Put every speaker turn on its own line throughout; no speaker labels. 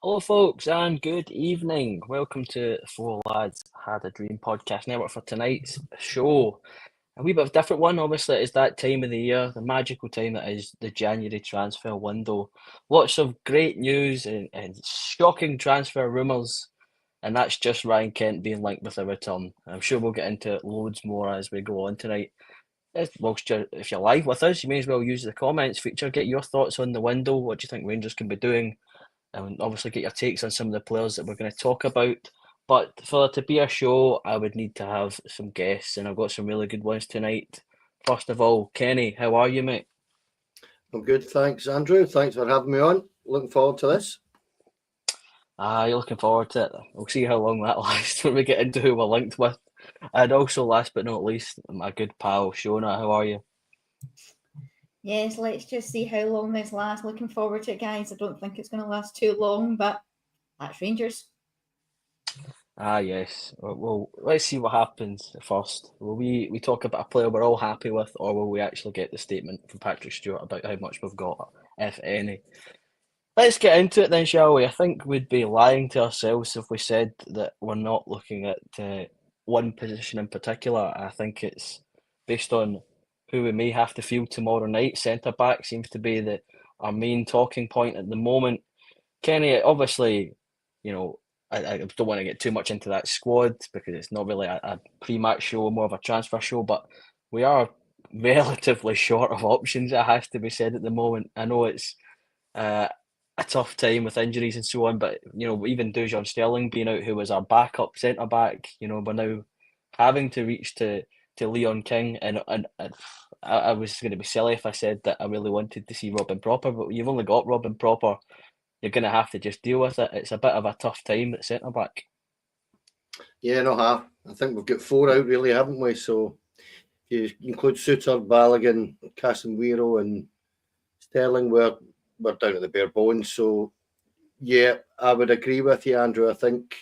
Hello, folks, and good evening. Welcome to Four Lads Had a Dream podcast network for tonight's show. A wee bit of a different one, obviously. It's that time of the year, the magical time that is the January transfer window. Lots of great news and shocking transfer rumours, and that's just Ryan Kent being linked with a return. I'm sure we'll get into loads more as we go on tonight. If you're live with us, you may as well use the comments feature. Get your thoughts on the window. What do you think Rangers can be doing? And obviously get your takes on some of the players that we're going to talk about. But for it to be a show, I would need to have some guests, and I've got some really good ones tonight. First of all, Kenny, how are you, mate?
I'm good, thanks, Andrew. Thanks for having me on. Looking forward to this.
You're looking forward to it. We'll see how long that lasts when we get into who we're linked with. And also, last but not least, my good pal, Shona, how are you?
Yes, let's just see how long this lasts. Looking forward to it, guys. I don't think it's going to last too long, but that's Rangers.
Yes. Well, let's see what happens first. Will we talk about a player we're all happy with, or will we actually get the statement from Patrick Stewart about how much we've got, if any? Let's get into it then, shall we? I think we'd be lying to ourselves if we said that we're not looking at one position in particular. I think it's based on who we may have to field tomorrow night. Centre back seems to be our main talking point at the moment. Kenny, obviously, you know, I don't want to get too much into that squad because it's not really a pre-match show, more of a transfer show, but we are relatively short of options, it has to be said, at the moment. I know it's a tough time with injuries and so on, but, even Dujon Sterling being out, who was our backup centre-back, we're now having to reach to Leon King, and I was going to be silly if I said that I really wanted to see Robin Pröpper, but you've only got Robin Pröpper. You're going to have to just deal with it. It's a bit of a tough time at centre back.
Yeah, no, I think we've got four out, really, haven't we? So if you include Suter, Balogun, Casemiro, and Sterling, we're down at the bare bones. So, yeah, I would agree with you, Andrew. I think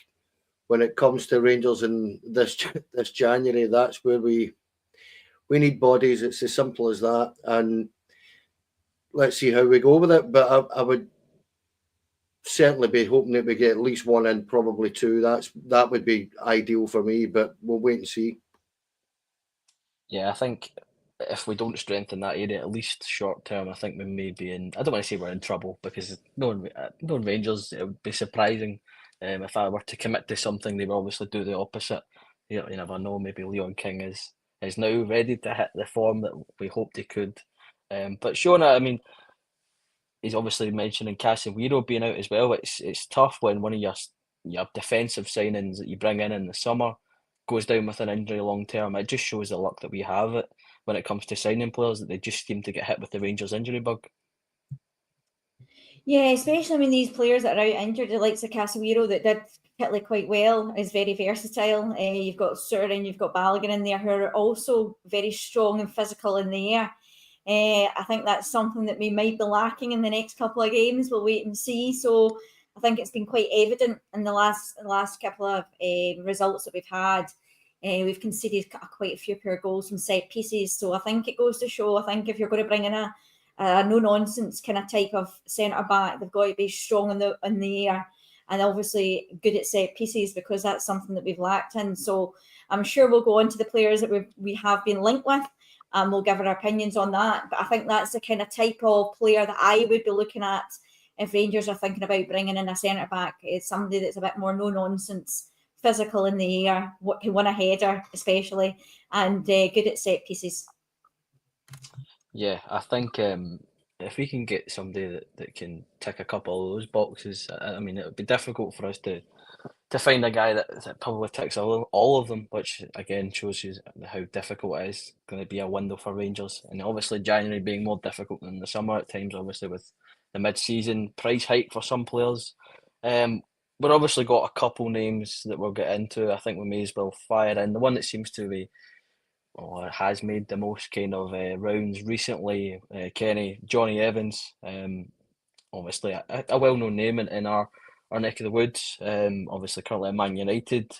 when it comes to Rangers in this January, that's where we need bodies. It's as simple as that. And let's see how we go with it. But I would certainly be hoping that we get at least one in, probably two. That would be ideal for me, but we'll wait and see.
Yeah, I think if we don't strengthen that area, at least short term, I think we may be in. I don't want to say we're in trouble because knowing Rangers, it would be surprising if I were to commit to something, they would obviously do the opposite. You never know. Maybe Leon King is now ready to hit the form that we hoped he could. But Shona, I mean, he's obviously mentioning Casemiro being out as well. It's tough when one of your defensive signings that you bring in the summer goes down with an injury long term. It just shows the luck that we have it when it comes to signing players, that they just seem to get hit with the Rangers injury bug.
Yeah, especially when these players that are out injured, the likes of Casemiro that did particularly quite well, is very versatile. You've got Suter and you've got Balogun in there who are also very strong and physical in the air. I think that's something that we might be lacking in the next couple of games. We'll wait and see. So I think it's been quite evident in the last couple of results that we've had. We've conceded quite a few poor goals from set pieces. So I think it goes to show, I think if you're going to bring in a no-nonsense kind of type of centre-back, they've got to be strong in the air and obviously good at set pieces, because that's something that we've lacked in. So I'm sure we'll go on to the players that we have been linked with, and we'll give our opinions on that. But I think that's the kind of type of player that I would be looking at if Rangers are thinking about bringing in a centre-back. It's somebody that's a bit more no-nonsense, physical in the air, can win a header especially, and good at set pieces.
Yeah, I think if we can get somebody that can tick a couple of those boxes, I mean, it would be difficult for us to find a guy that probably ticks all of them, which again shows you how difficult it is going to be a window for Rangers. And obviously January being more difficult than the summer at times, obviously with the mid-season price hike for some players. We've obviously got a couple names that we'll get into. I think we may as well fire in. The one that seems to be, or has made the most kind of rounds recently, Kenny, Johnny Evans. Obviously a well-known name in our neck of the woods. Obviously currently at Man United.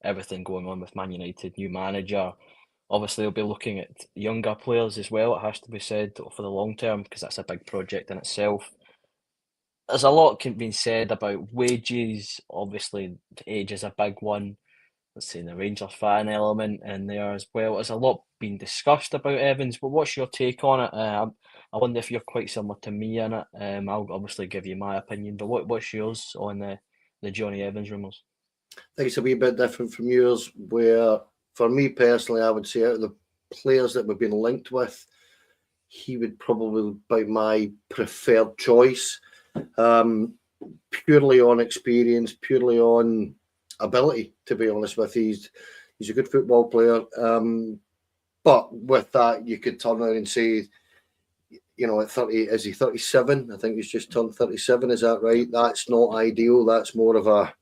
Everything going on with Man United, new manager. Obviously they'll be looking at younger players as well, it has to be said, for the long term, because that's a big project in itself. there's a lot being said about wages. Obviously, age is a big one. Let's say the Rangers fan element in there as well. There's a lot being discussed about Evans, but what's your take on it? I wonder if you're quite similar to me in it. I'll obviously give you my opinion, but what's yours on the Johnny Evans rumours?
I think it's a wee bit different from yours, where for me personally, I would say out of the players that we've been linked with, he would probably be my preferred choice. Purely on experience, purely on ability, to be honest with you. He's a good football player. But with that, you could turn around and say, at 30, is he 37? I think he's just turned 37. Is that right? That's not ideal. That's more of a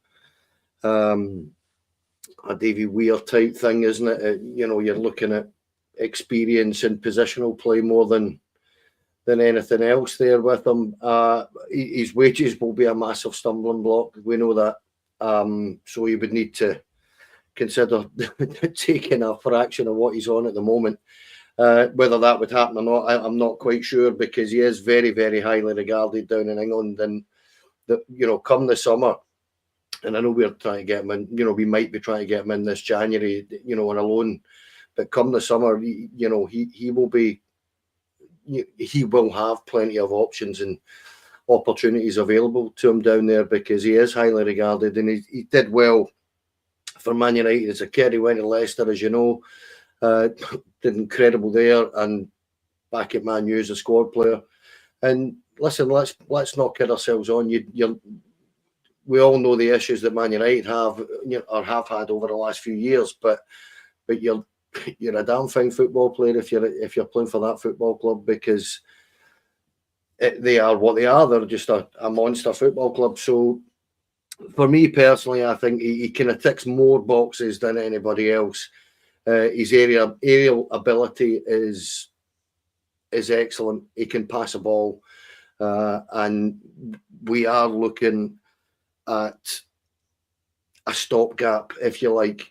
Davy Weir type thing, isn't it? You're looking at experience and positional play more than anything else there with him. His wages will be a massive stumbling block. We know that. So he would need to consider taking a fraction of what he's on at the moment. Whether that would happen or not, I'm not quite sure, because he is very, very highly regarded down in England. And come the summer, and I know we're trying to get him in. We might be trying to get him in this January, on a loan. But come the summer, he will be. He will have plenty of options and opportunities available to him down there, because he is highly regarded, and he did well for Man United as a kid. He went to Leicester, as you know, did incredible there, and back at Man U as a squad player. And listen, let's not kid ourselves on. We all know the issues that Man United have or have had over the last few years, but you're a damn fine football player if you're playing for that football club, because they are what they are. They're just a monster football club. So for me personally, I think he kind of ticks more boxes than anybody else. His aerial ability is excellent. He can pass a ball, and we are looking at a stopgap, if you like.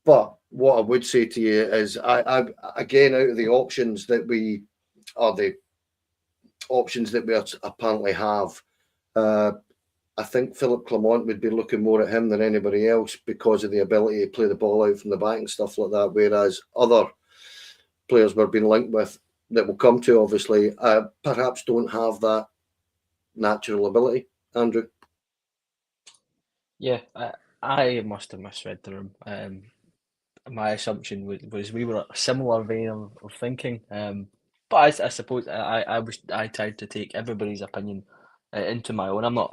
But what I would say to you is, I again, out of the options that we apparently have, I think Philippe Clement would be looking more at him than anybody else, because of the ability to play the ball out from the back and stuff like that. Whereas other players we're being linked with, that will come to, obviously, perhaps don't have that natural ability. Andrew?
Yeah, I must have misread the room. My assumption was we were a similar vein of thinking. But I suppose I tried to take everybody's opinion into my own. I'm not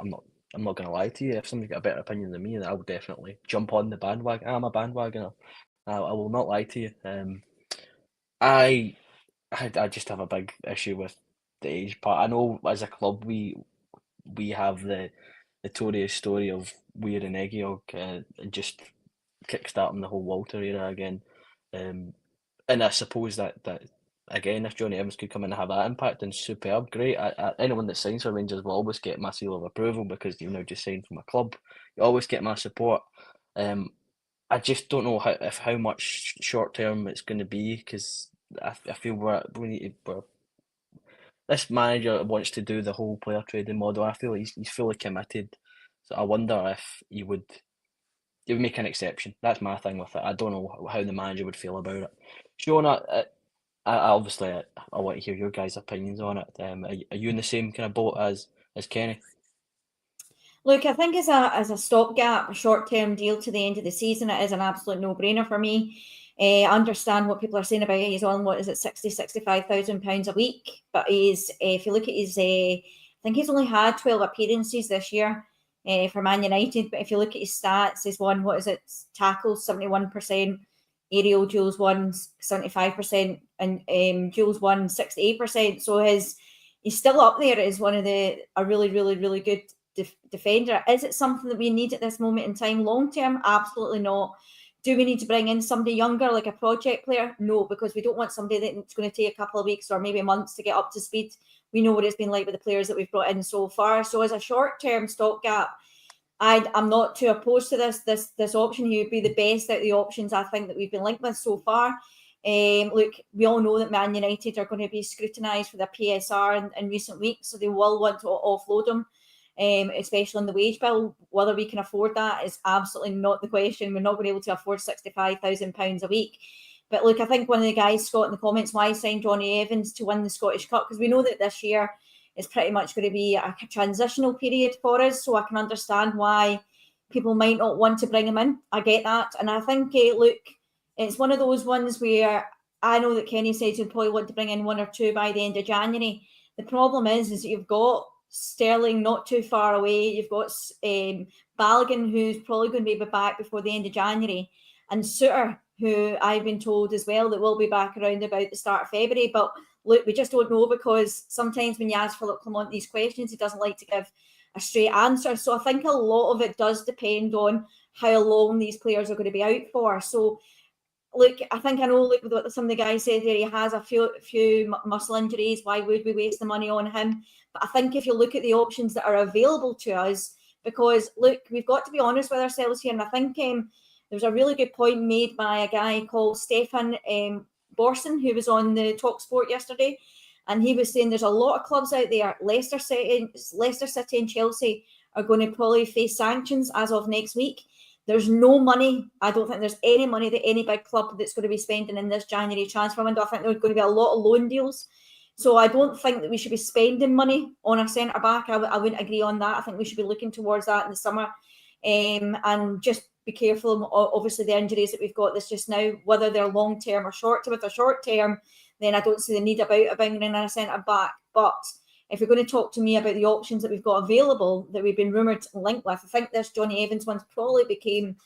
going to lie to you. If somebody's got a better opinion than me, then I will definitely jump on the bandwagon. I'm a bandwagoner. I will not lie to you. I just have a big issue with the age part. I know as a club we have the notorious story of Weir and Egiog, and just kickstarting the whole Walter era again. And I suppose that again, if Johnny Evans could come in and have that impact, then superb, great. Anyone that signs for Rangers will always get my seal of approval, because you've now just signed from a club. You always get my support. I just don't know how much short term it's going to be, because I feel this manager wants to do the whole player trading model. I feel he's fully committed. So I wonder if he would make an exception. That's my thing with it. I don't know how the manager would feel about it. Sean, I obviously I want to hear your guys' opinions on it. Are you in the same kind of boat as Kenny?
Look, I think as a stopgap, a short-term deal to the end of the season, it is an absolute no-brainer for me. I understand what people are saying about it. He's on, what is it, 65,000 pounds a week. But he's, if you look at his, I think he's only had 12 appearances this year for Man United. But if you look at his stats, he's won, tackles 71%, aerial duels won 75%, and duels won 68%. So he's still up there as one of a really, really, really good defender. Is it something that we need at this moment in time long term? Absolutely not. Do we need to bring in somebody younger, like a project player? No, because we don't want somebody that's going to take a couple of weeks or maybe months to get up to speed. We know what it's been like with the players that we've brought in so far. So as a short-term stopgap, I'm not too opposed to this option. He would be the best out of the options I think that we've been linked with so far. Look, we all know that Man United are going to be scrutinised for their PSR in recent weeks, so they will want to offload him. especially on the wage bill. Whether we can afford that is absolutely not the question. We're not going to be able to afford £65,000 a week. But look, I think one of the guys, Scott, in the comments, why sign Johnny Evans to win the Scottish Cup? Because we know that this year is pretty much going to be a transitional period for us. So I can understand why people might not want to bring him in. I get that. And I think, look, it's one of those ones where I know that Kenny says he'll probably want to bring in one or two by the end of January. The problem is that you've got Sterling not too far away. You've got Balogun, who's probably going to be back before the end of January, and Suter, who I've been told as well that will be back around about the start of February. But look, we just don't know, because sometimes when you ask Philip Clement these questions, he doesn't like to give a straight answer. So I think a lot of it does depend on how long these players are going to be out for. So look, I know, like what some of the guys said there, he has a few muscle injuries. Why would we waste the money on him? But I think if you look at the options that are available to us, because look, we've got to be honest with ourselves here. And I think there was a really good point made by a guy called Stefan Borson, who was on the TalkSport yesterday. And he was saying there's a lot of clubs out there. Leicester City and Chelsea are going to probably face sanctions as of next week. There's no money. I don't think there's any money that any big club that's going to be spending in this January transfer window. I think there's going to be a lot of loan deals. So I don't think that we should be spending money on a centre-back. I wouldn't agree on that. I think we should be looking towards that in the summer. And just be careful of, obviously, the injuries that we've got this just now, whether they're long-term or short-term. If they're short-term, then I don't see the need about bringing in a centre-back. But if you're going to talk to me about the options that we've got available that we've been rumoured and linked with, I think this Johnny Evans one probably became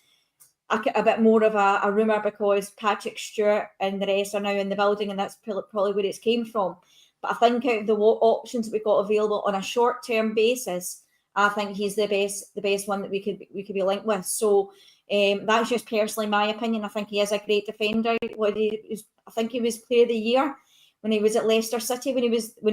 a bit more of a rumour because Patrick Stewart and the rest are now in the building, and that's probably where it's came from. But I think out of the options that we've got available on a short-term basis, I think he's the best one that we could be linked with. So that's just personally my opinion. I think he is a great defender. I think he was Player of the Year when he was at Leicester City, when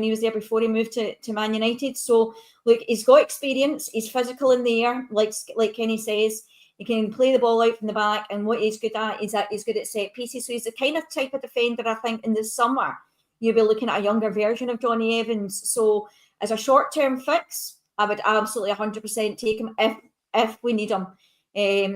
he was there before he moved to Man United. So look, he's got experience. He's physical in the air, like Kenny says. He can play the ball out from the back, and what he's good at is that he's good at set pieces. So he's the kind of type of defender I think in the summer you'll be looking at a younger version of Johnny Evans. So as a short-term fix, I would absolutely 100% take him if we need him.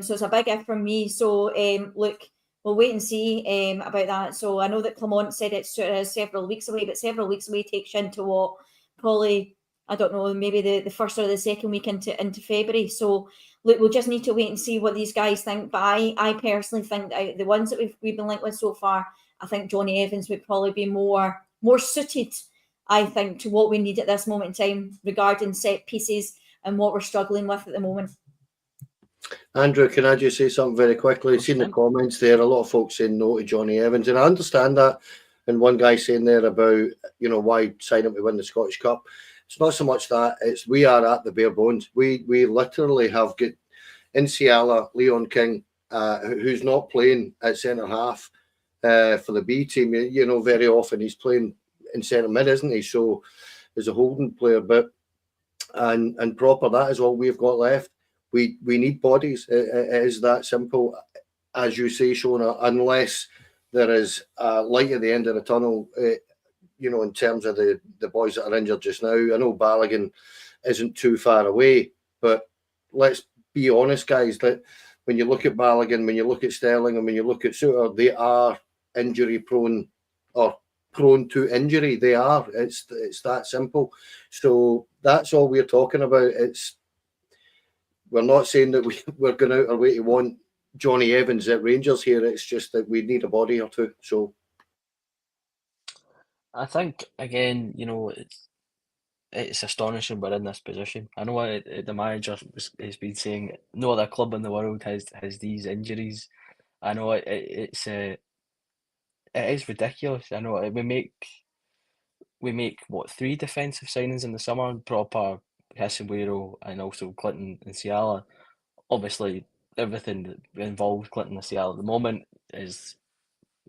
So it's a big if from me. So look, we'll wait and see about that. So I know that Clement said it's several weeks away, but several weeks away takes you into what, probably, I don't know, maybe the first or the second week into February. So look, we'll just need to wait and see what these guys think. But I personally think that the ones that we've been linked with so far, I think Johnny Evans would probably be more suited, I think, to what we need at this moment in time regarding set pieces and what we're struggling with at the moment.
Andrew, can I just say something very quickly? I've seen the comments there, a lot of folks saying no to Johnny Evans, and I understand that. And one guy saying there about, why sign him to win the Scottish Cup. It's not so much that, it's we are at the bare bones. We literally have got Nsiala, Leon King, who's not playing at centre half for the B team. Very often he's playing in centre mid, isn't he? So as a holding player, but and proper, that is all we've got left. We need bodies. It is that simple, as you say, Shona, unless there is a light at the end of the tunnel, in terms of the boys that are injured just now. I know Balogun isn't too far away, but let's be honest, guys, that when you look at Balogun, when you look at Sterling, and when you look at Suter, they are injury prone or prone to injury. They are. It's that simple. So that's all we're talking about. We're not saying that we're going out our way to want Johnny Evans at Rangers here. It's just that we need a body or two. So
I think, again, it's astonishing we're in this position. I know the manager has been saying no other club in the world has these injuries. I know it is ridiculous. I know we make what, 3 defensive signings in the summer, proper Casemiro and also Clinton Nsiala. Obviously, everything that involves Clinton Nsiala at the moment is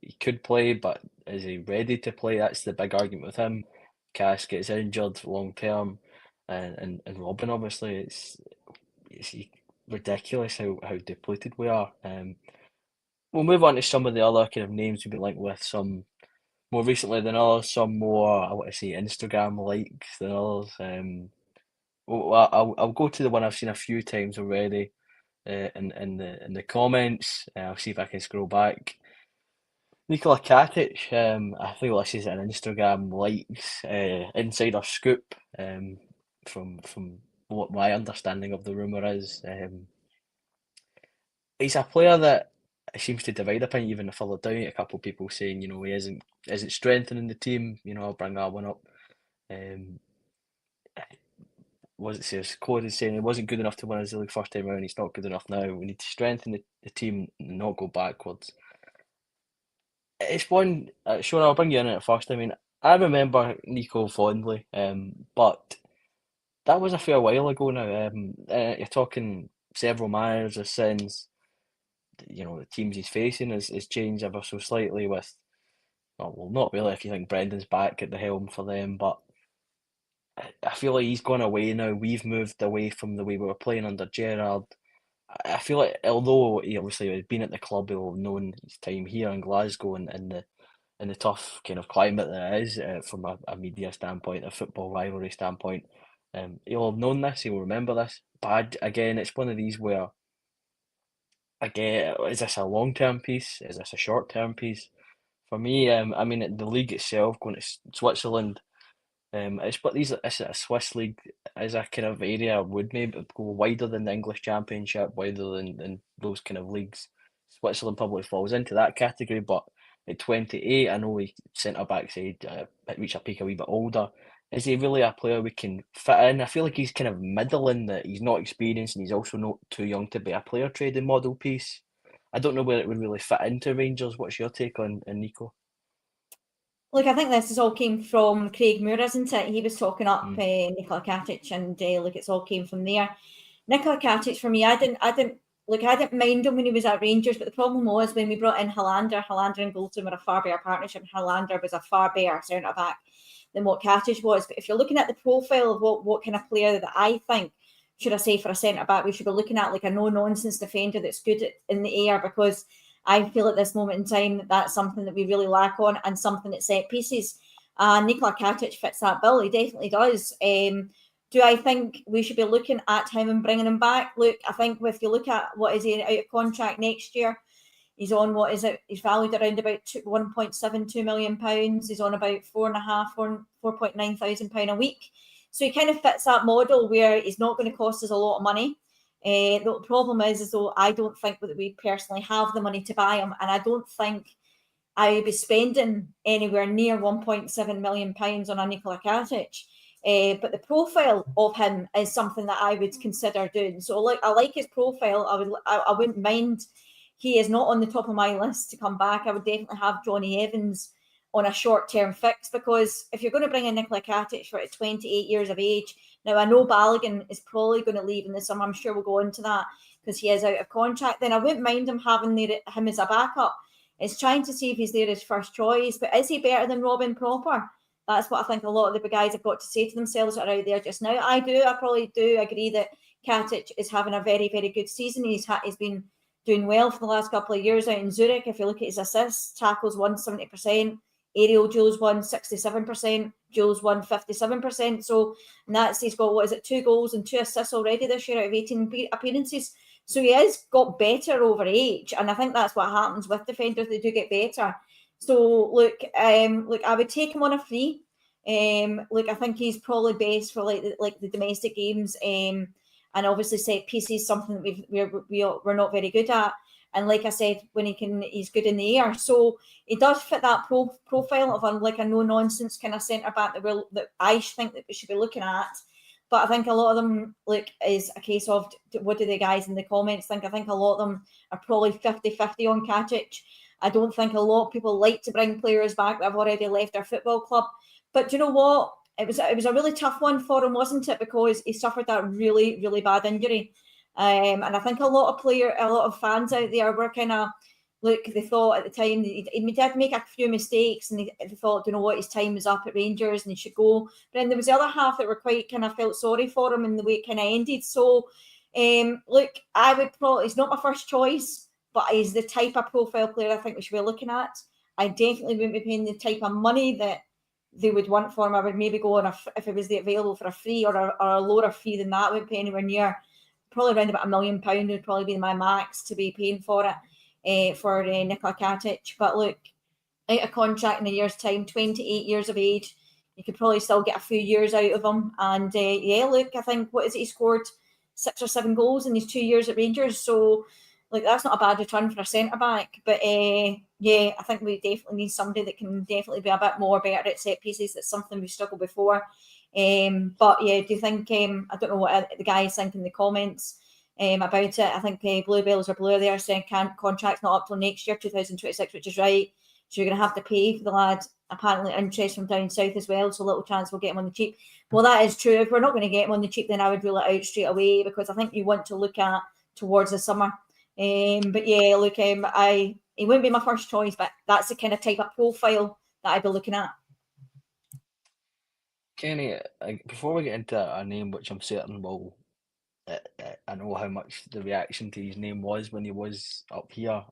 he could play, but is he ready to play? That's the big argument with him. Cass gets injured long term, and Robin, obviously, it's ridiculous how depleted we are. We'll move on to some of the other kind of names we've been linked with, some more recently than others, some more, I want to say, Instagram likes than others. Well, I'll go to the one I've seen a few times already in the comments. I'll see if I can scroll back. Nikola Katic, I think this is an Instagram likes insider scoop from what my understanding of the rumour is. He's a player that seems to divide opinion even further down. A couple of people saying, he isn't strengthening the team. I'll bring that one up. Was it says Cody saying it wasn't good enough to win us the league first time around. He's not good enough now. We need to strengthen the team and not go backwards. It's one, Sean, I'll bring you in at first. I mean, I remember Nico fondly, but that was a fair while ago now. You're talking several managers since. The teams he's facing has changed ever so slightly with, well, not really if you think Brendan's back at the helm for them, but I feel like he's gone away now. We've moved away from the way we were playing under Gerrard. I feel like although he obviously had been at the club, he'll have known his time here in Glasgow and the tough kind of climate that it is from a media standpoint, a football rivalry standpoint. He'll have known this, he'll remember this. But again, it's one of these where, again, is this a long-term piece? Is this a short-term piece? For me, I mean, the league itself, going to Switzerland, it's a Swiss league is a kind of area would maybe go wider than the English Championship, wider than those kind of leagues. Switzerland probably falls into that category, but at 28, I know he centre back side reach a peak a wee bit older. Is he really a player we can fit in? I feel like he's kind of middling, that he's not experienced and he's also not too young to be a player trading model piece. I don't know where it would really fit into Rangers. What's your take on Nico?
Look, I think this has all came from Craig Moore, isn't it? He was talking up Nikola Katic, and look, it's all came from there. Nikola Katic, for me, I didn't mind him when he was at Rangers, but the problem was when we brought in Helander and Goldson were a far better partnership. Helander was a far better centre back than what Katic was. But if you're looking at the profile of what kind of player that I think, should I say, for a centre back, we should be looking at like a no nonsense defender that's good in the air, because I feel at this moment in time that that's something that we really lack on, and something at set pieces. Nikola Katic fits that bill. He definitely does. Do I think we should be looking at him and bringing him back? Look, I think if you look at what is he out of contract next year, he's on, what is it? He's valued around about £1.72 million. He's on about £4.9 thousand a week. So he kind of fits that model where he's not going to cost us a lot of money. The problem is though, I don't think that we personally have the money to buy him, and I don't think I would be spending anywhere near £1.7 million on a Nikola Katic. But the profile of him is something that I would consider doing. So I like his profile. I wouldn't mind. He is not on the top of my list to come back. I would definitely have Johnny Evans on a short-term fix, because if you're going to bring in Nikola Katic for 28 years of age, now I know Balogun is probably going to leave in the summer. I'm sure we'll go into that because he is out of contract. Then I wouldn't mind him having him as a backup. It's trying to see if he's there as first choice, but is he better than Robin Pröpper? That's what I think a lot of the guys have got to say to themselves that are out there just now. I probably do agree that Katic is having a very, very good season. He's been doing well for the last couple of years out in Zurich. If you look at his assists, tackles won 70%, aerial duels won 67%, duels won 57%. So, and he's got, 2 goals and 2 assists already this year out of 18 appearances. So he has got better over age, and I think that's what happens with defenders. They do get better. So look, I would take him on a free. I think he's probably best for like the domestic games, and obviously set pieces, something that we're not very good at. And like I said, when he's good in the air. So he does fit that profile of a no nonsense kind of centre back that I think that we should be looking at. But I think a lot of them is a case of what do the guys in the comments think. I think a lot of them are probably 50-50 on Katic. I don't think a lot of people like to bring players back that have already left their football club. But do you know what? It was a really tough one for him, wasn't it? Because he suffered that really, really bad injury. And I think a lot of fans out there were kind of, they thought at the time he did make a few mistakes, and they thought, you know what, his time was up at Rangers and he should go. But then there was the other half that were quite kind of felt sorry for him in the way it kind of ended. So, I would probably, he's not my first choice, but he's the type of profile player I think we should be looking at. I definitely wouldn't be paying the type of money that they would want for him, I would maybe go on if it was available for a free or a lower fee than that. Wouldn't pay anywhere near, probably around about £1 million would probably be my max to be paying for it for Nikola Katic. But look, out of contract in a year's time, 28 years of age, you could probably still get a few years out of him. And yeah, look, I think, what is it, he scored 6 or 7 goals in his 2 years at Rangers, so like that's not a bad return for a centre back. But yeah, I think we definitely need somebody that can definitely be a bit more better at set pieces. That's something we struggled before. But yeah, do you think, I don't know what the guys think in the comments about it. I think Bluebells or Blue there saying contract's not up till next year, 2026, which is right. So you're going to have to pay for the lad. Apparently interest from down south as well, so little chance we'll get him on the cheap. Well, that is true. If we're not going to get him on the cheap, then I would rule it out straight away, because I think you want to look at towards the summer. But yeah, look, he wouldn't be my first choice, but that's the kind of type of profile that I'd be looking at.
Kenny, before we get into a name which I'm certain will, I know how much the reaction to his name was when he was up here.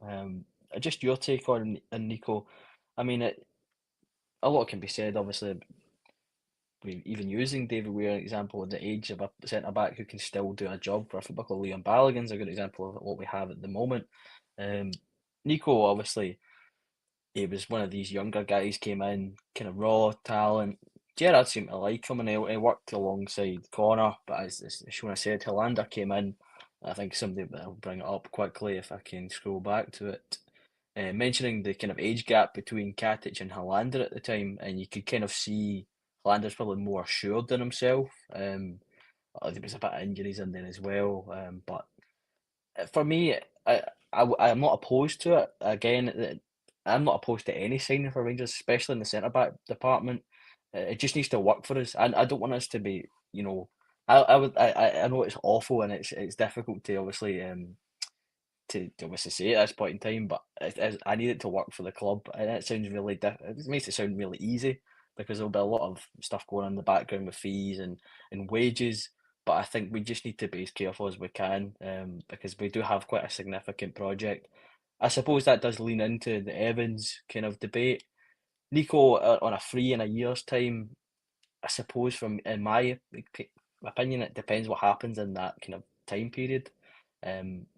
Just your take on Nico. I mean, a lot can be said, obviously. Even using David Weir, an example of the age of a centre back who can still do a job for a football club. Leon Balogun's a good example of what we have at the moment. Nico, obviously, he was one of these younger guys, came in, kind of raw talent. Gerrard seemed to like him, and he worked alongside Connor. But as Shona said, Helander came in. I think somebody will bring it up quickly if I can scroll back to it. Mentioning the kind of age gap between Katic and Helander at the time, and you could kind of see Holander's probably more assured in himself. There was a bit of injuries in there as well. But for me, I'm not opposed to it. Again, I'm not opposed to any signing for Rangers, especially in the centre back department. It just needs to work for us, and I don't want us to be, I know it's awful and it's difficult to obviously to obviously say at this point in time, but I need it to work for the club, and it sounds really it makes it sound really easy, because there'll be a lot of stuff going on in the background with fees and wages. But I think we just need to be as careful as we can, because we do have quite a significant project. I suppose that does lean into the Evans kind of debate. Nico on a free in a year's time, I suppose, in my opinion, it depends what happens in that kind of time period.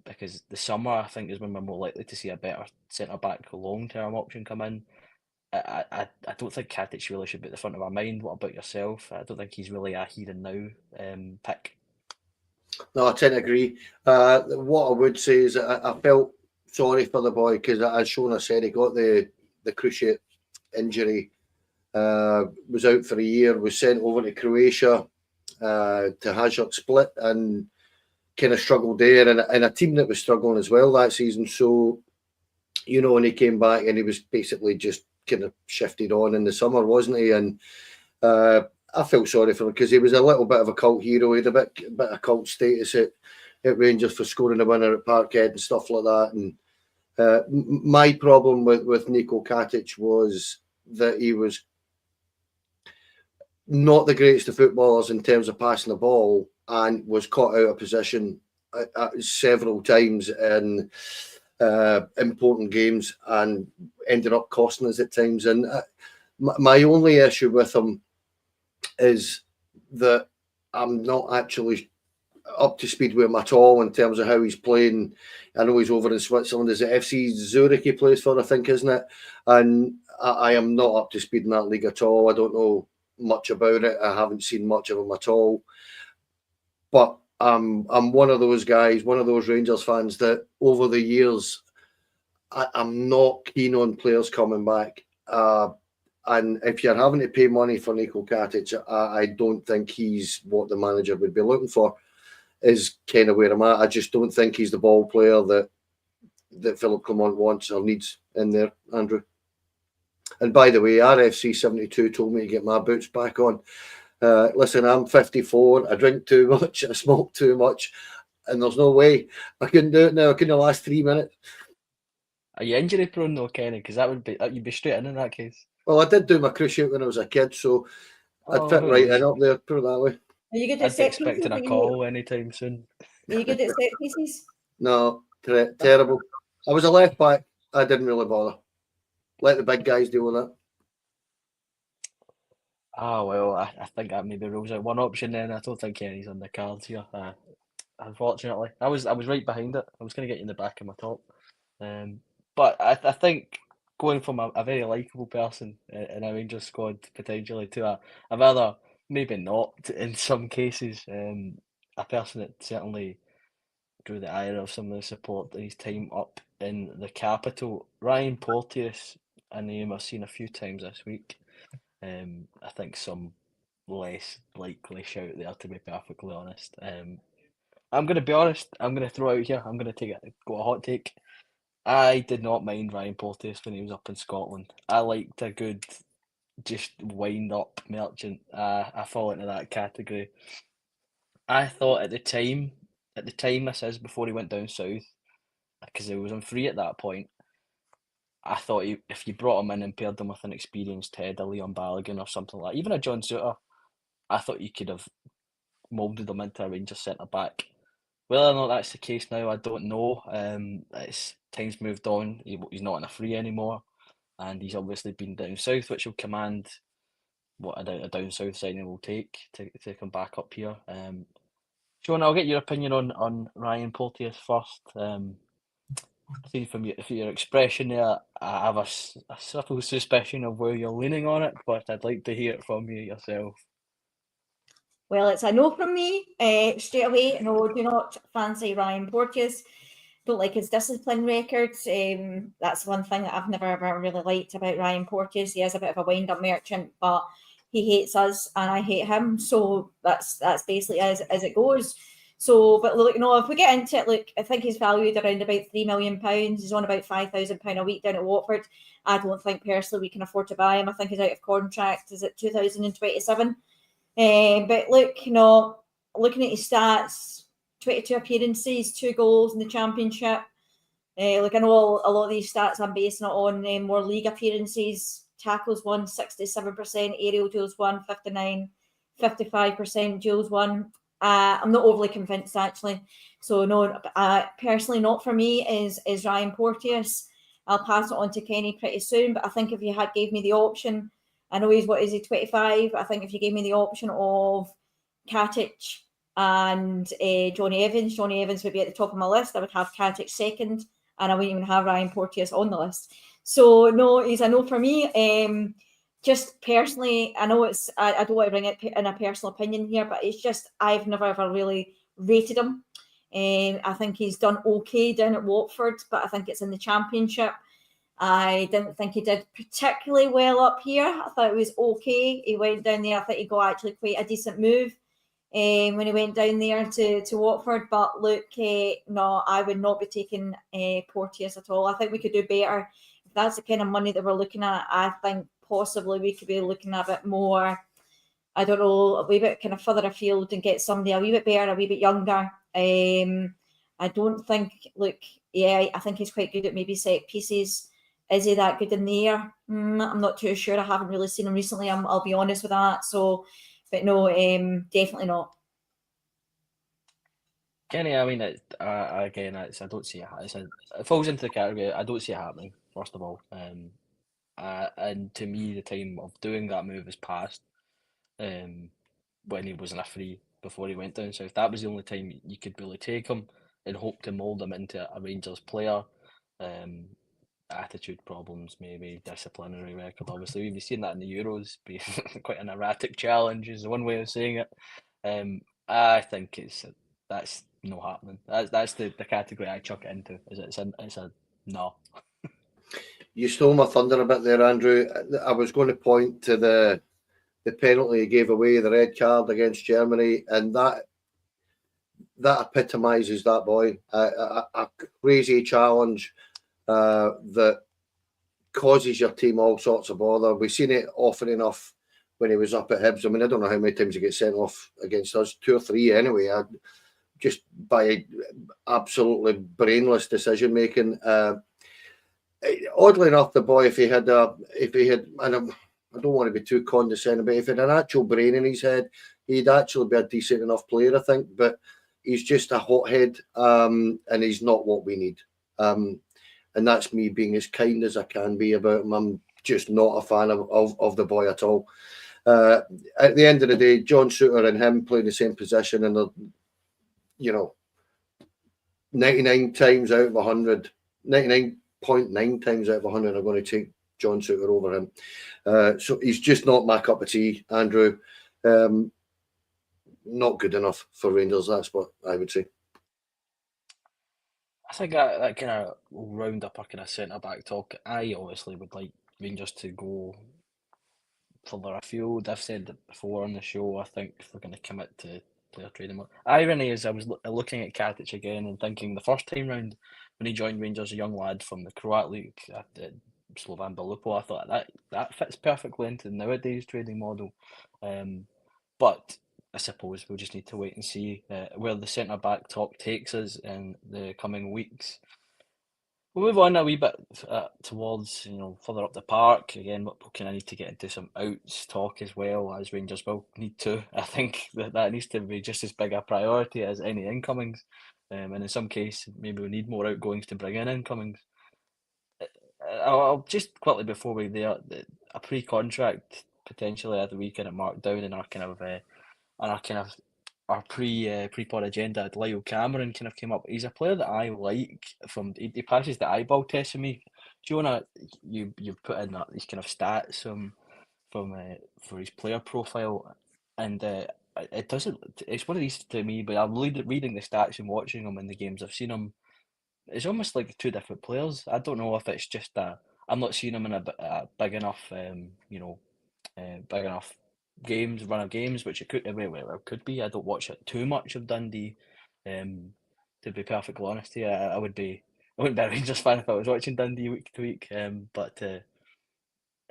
Because the summer, I think, is when we're more likely to see a better centre back long term option come in. I don't think Katic really should be at the front of our mind. What about yourself? I don't think he's really a here and now pick.
No, I tend to agree. What I would say is I felt sorry for the boy, because as Shona said, he got the cruciate injury, was out for a year, was sent over to Croatia to Hajduk Split, and kind of struggled there, and a team that was struggling as well that season. So, and he came back and he was basically just kind of shifted on in the summer, wasn't he? And I felt sorry for him, because he was a little bit of a cult hero. He had a bit of cult status at Rangers for scoring the winner at Parkhead and stuff like that. And my problem with Niko Katic was that he was not the greatest of footballers in terms of passing the ball, and was caught out of position several times in important games, and ended up costing us at times. And my only issue with him is that I'm not actually up to speed with him at all in terms of how he's playing. I know he's over in Switzerland. Is it FC Zurich he plays for, I think, isn't it? And I am not up to speed in that league at all. I don't know much about it. I haven't seen much of him at all. But I'm one of those guys, one of those Rangers fans that over the years, I'm not keen on players coming back. And if you're having to pay money for Niko Katic, I don't think he's what the manager would be looking for, is kind of where I'm at. I just don't think he's the ball player that Philippe Clement wants or needs in there, Andrew. And by the way, RFC 72 told me to get my boots back on. Listen, I'm 54. I drink too much. I smoke too much. And there's no way I couldn't do it now. I couldn't last 3 minutes.
Are you injury prone though, Kenny? Because you'd be straight in that case.
Well, I did do my cruciate when I was a kid, so I'd fit right in up there, put it that way.
Are you good at
I'd be
set
expecting
pieces?
a call anytime soon.
Are you good at set pieces?
No, terrible. I was a left back. I didn't really bother. Let the big guys deal with that.
Well, I think that maybe rules out one option then. I don't think Kenny's on the cards here. Unfortunately, I was right behind it. I was going to get you in the back of my top. But I think going from a very likeable person in a Rangers squad potentially to a rather maybe not in some cases, a person that certainly drew the ire of some of the support in his time up in the capital. Ryan Porteous, a name I've seen a few times this week. I think some less likely shout there, to be perfectly honest. I'm going to be honest. I'm going to throw out here. I'm going to go a hot take. I did not mind Ryan Porteous when he was up in Scotland. I liked a good, just wind up merchant. I fall into that category. I thought at the time this is before he went down south, because he was on free at that point. I thought if you brought him in and paired him with an experienced head, a Leon Balogun or something like that, even a John Souttar, I thought you could have moulded him into a Rangers centre back. Whether or not that's the case now, I don't know. It's time's moved on. He's not in a free anymore, and he's obviously been down south, which will command what a down south signing will take to come back up here. Sean, I'll get your opinion on Ryan Porteous first. See from your expression there, I have a subtle suspicion of where you're leaning on it, but I'd like to hear it from you yourself.
Well, it's a no from me straight away. No, do not fancy Ryan Porteous. Don't like his discipline record. That's one thing that I've never ever really liked about Ryan Porteous. He is a bit of a wind-up merchant, but he hates us and I hate him. So that's basically as it goes. So, but look, if we get into it, look, I think he's valued around about £3 million. He's on about £5,000 a week down at Watford. I don't think personally we can afford to buy him. I think he's out of contract. Is it 2027? But look, looking at his stats, 22 appearances, 2 goals in the Championship. Look, I know a lot of these stats I'm basing it on more league appearances. Tackles won 67%, aerial duels won 59, 55%, duels won. I'm not overly convinced actually. So no, personally not for me is Ryan Porteous. I'll pass it on to Kenny pretty soon, but I think if you had gave me the option, I know he's 25. I think if you gave me the option of Katic and Johnny Evans would be at the top of my list. I would have Katic second, and I wouldn't even have Ryan Porteous on the list. So no, he's a no for me. Just personally, I know I don't want to bring it in a personal opinion here, but it's just I've never ever really rated him. I think he's done okay down at Watford, but I think it's in the Championship. I didn't think he did particularly well up here. I thought it was okay. He went down there. I think he got actually quite a decent move when he went down there to Watford. But look, no, I would not be taking Porteous at all. I think we could do better. If that's the kind of money that we're looking at, I think possibly we could be looking at a bit more, I don't know, a wee bit kind of further afield and get somebody a wee bit better, a wee bit younger. I don't think, look, yeah, I think he's quite good at maybe set pieces. Is he that good in the air? I'm not too sure. I haven't really seen him recently. I'll be honest with that. So, but no, definitely not.
Kenny, I mean, again, I don't see it. It falls into the category. I don't see it happening. First of all, and to me, the time of doing that move is past. When he was in a free before he went down south, that was the only time you could really take him and hope to mould him into a Rangers player. Attitude problems, maybe disciplinary record. Obviously, we've seen that in the Euros. Be quite an erratic challenge is one way of saying it. I think that's not happening. That's the category I chuck it into. It's a no.
You stole my thunder a bit there, Andrew. I was going to point to the penalty he gave away, the red card against Germany, and that epitomises that boy. A crazy challenge that causes your team all sorts of bother. We've seen it often enough when he was up at Hibs. I mean, I don't know how many times he gets sent off against us, 2 or 3 anyway. Just by absolutely brainless decision making. Oddly enough, the boy, if he had, and I don't want to be too condescending, but if he had an actual brain in his head, he'd actually be a decent enough player, I think. But he's just a hothead, and he's not what we need. And that's me being as kind as I can be about him. I'm just not a fan of the boy at all. At the end of the day, John Souttar and him play the same position, and they're, 99 times out of 100, 99.9 times out of 100 are going to take John Souttar over him. So he's just not my cup of tea, Andrew. Not good enough for Rangers, that's what I would say.
I think that kind of will round up our kind of centre-back talk. I obviously would like Rangers to go further afield. I've said it before on the show. I think if we're going to commit to player trading. Irony is I was looking at Katic again and thinking the first time round when he joined Rangers, a young lad from the Croat League, Slovan Belupo, I thought that fits perfectly into the nowadays trading model. But I suppose we'll just need to wait and see where the centre-back talk takes us in the coming weeks. We'll move on a wee bit towards, further up the park. Again, we'll kind of need to get into some outs talk as well, as Rangers will need to. I think that needs to be just as big a priority as any incomings. And in some case, maybe we need more outgoings to bring in incomings. I'll just quickly before we there, a pre-contract potentially at the weekend at marked down in our kind of our pre-pod agenda. Lyle Cameron kind of came up. He's a player that I like. He passes the eyeball test for me. Do you wanna you put in these kind of stats for his player profile, and it doesn't. It's one of these to me. But I'm reading the stats and watching him in the games. I've seen him. It's almost like two different players. I don't know if it's just I'm not seeing him in a big enough big enough run of games, which it could be. I don't watch it too much of Dundee. To be perfectly honest here, I wouldn't be a Rangers fan if I was watching Dundee week to week. But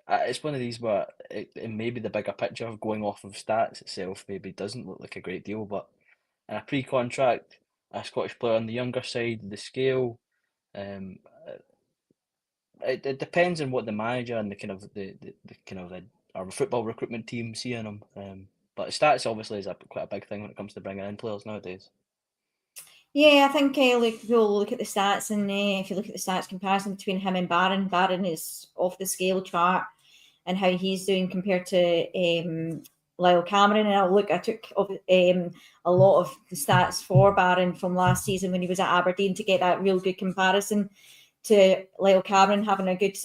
it's one of these where maybe the bigger picture of going off of stats itself maybe doesn't look like a great deal, but in a pre-contract, a Scottish player on the younger side of the scale, it depends on what the manager and the kind of our football recruitment team see in him. But stats obviously is quite a big thing when it comes to bringing in players nowadays.
Yeah, I think we'll look at the stats, and if you look at the stats comparison between him and Barron is off the scale chart, and how he's doing compared to Lyle Cameron. And I took a lot of the stats for Barron from last season when he was at Aberdeen to get that real good comparison to Lyle Cameron having a good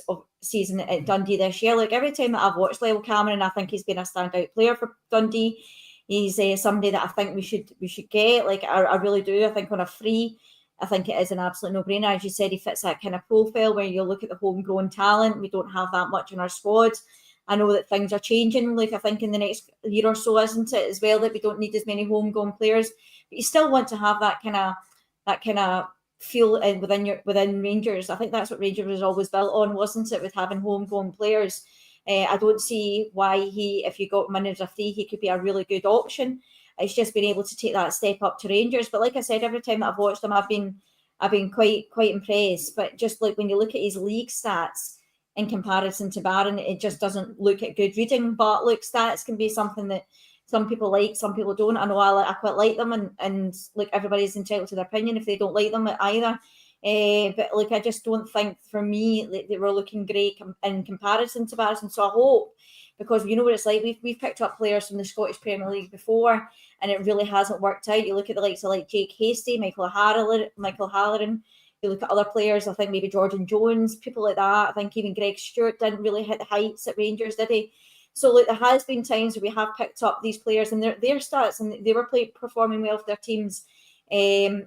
season at Dundee this year. Like every time that I've watched Lyle Cameron, I think he's been a standout player for Dundee. He's somebody that I think we should get. Like I really do. I think on a free, I think it is an absolute no-brainer. As you said, he fits that kind of profile where you look at the homegrown talent. We don't have that much in our squad. I know that things are changing. Like I think in the next year or so, isn't it, as well, that we don't need as many homegrown players. But you still want to have that kind of feel within Rangers. I think that's what Rangers was always built on, wasn't it, with having homegrown players. I don't see why if you got him in as a free, he could be a really good option. It's just been able to take that step up to Rangers. But like I said, every time that I've watched him, I've been quite impressed. But just like when you look at his league stats in comparison to Barron, it just doesn't look at good reading. But look, stats can be something that some people like, some people don't. I know I quite like them, and like everybody's entitled to their opinion if they don't like them either. But like I just don't think for me they were looking great in comparison to Barron. So I hope, because you know what it's like, we've picked up players from the Scottish Premier League before, and it really hasn't worked out. You look at the likes of like Jake Hastie, Michael Halloran. You look at other players, I think maybe Jordan Jones, people like that. I think even Greg Stewart didn't really hit the heights at Rangers, did he? So like there has been times where we have picked up these players and their stats, and they were performing well for their teams. I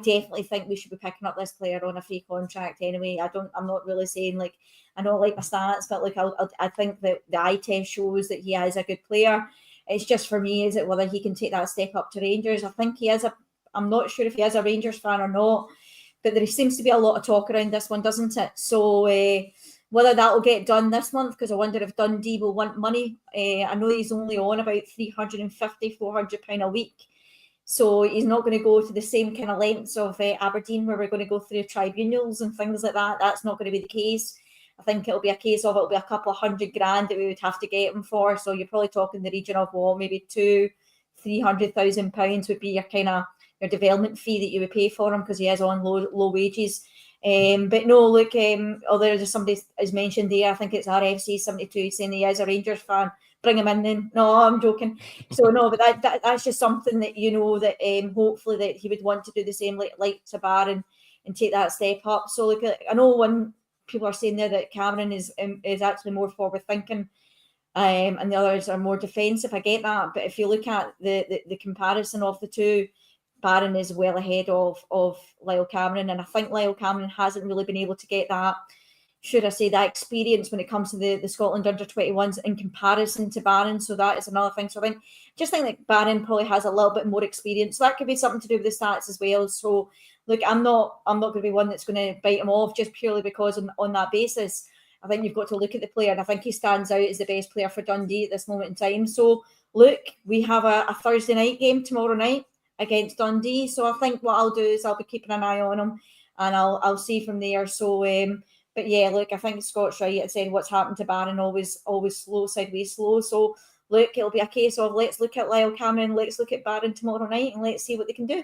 definitely think we should be picking up this player on a free contract anyway. I'm not really saying like I don't like my stats, but like I think that the eye test shows that he is a good player. It's just for me, is it whether he can take that step up to Rangers? I think he is I'm not sure if he is a Rangers fan or not, but there seems to be a lot of talk around this one, doesn't it? So whether that will get done this month, because I wonder if Dundee will want money. I know he's only on about £350-400 a week. So he's not going to go to the same kind of lengths of Aberdeen, where we're going to go through tribunals and things like that. That's not going to be the case. I think it'll be a case of it'll be a couple of $100,000 that we would have to get him for. So you're probably talking the region of maybe £200,000-300,000 would be your kind of your development fee that you would pay for him, because he is on low wages. But no, look, although there's somebody as mentioned there, I think it's RFC 72 saying he is a Rangers fan. But bring him in then. No, I'm joking. So no, but that's just something that that hopefully that he would want to do the same like to Barron and take that step up. So look, I know when people are saying there that Cameron is actually more forward thinking. And the others are more defensive. I get that, but if you look at the comparison of the two, Barron is well ahead of Lyle Cameron, and I think Lyle Cameron hasn't really been able to get that, should I say, that experience when it comes to the Scotland under-21s in comparison to Barron. So that is another thing. So I think that Barron probably has a little bit more experience. So that could be something to do with the stats as well. So look, I'm not going to be one that's going to bite him off just purely because on that basis. I think you've got to look at the player, and I think he stands out as the best player for Dundee at this moment in time. So look, we have a Thursday night game tomorrow night against Dundee. So I think what I'll do is I'll be keeping an eye on him, and I'll see from there. So, but yeah, look, I think Scott's right at saying what's happened to Barron always slow, sideways slow. So look, it'll be a case of let's look at Lyle Cameron, let's look at Barron tomorrow night, and let's see what they can do.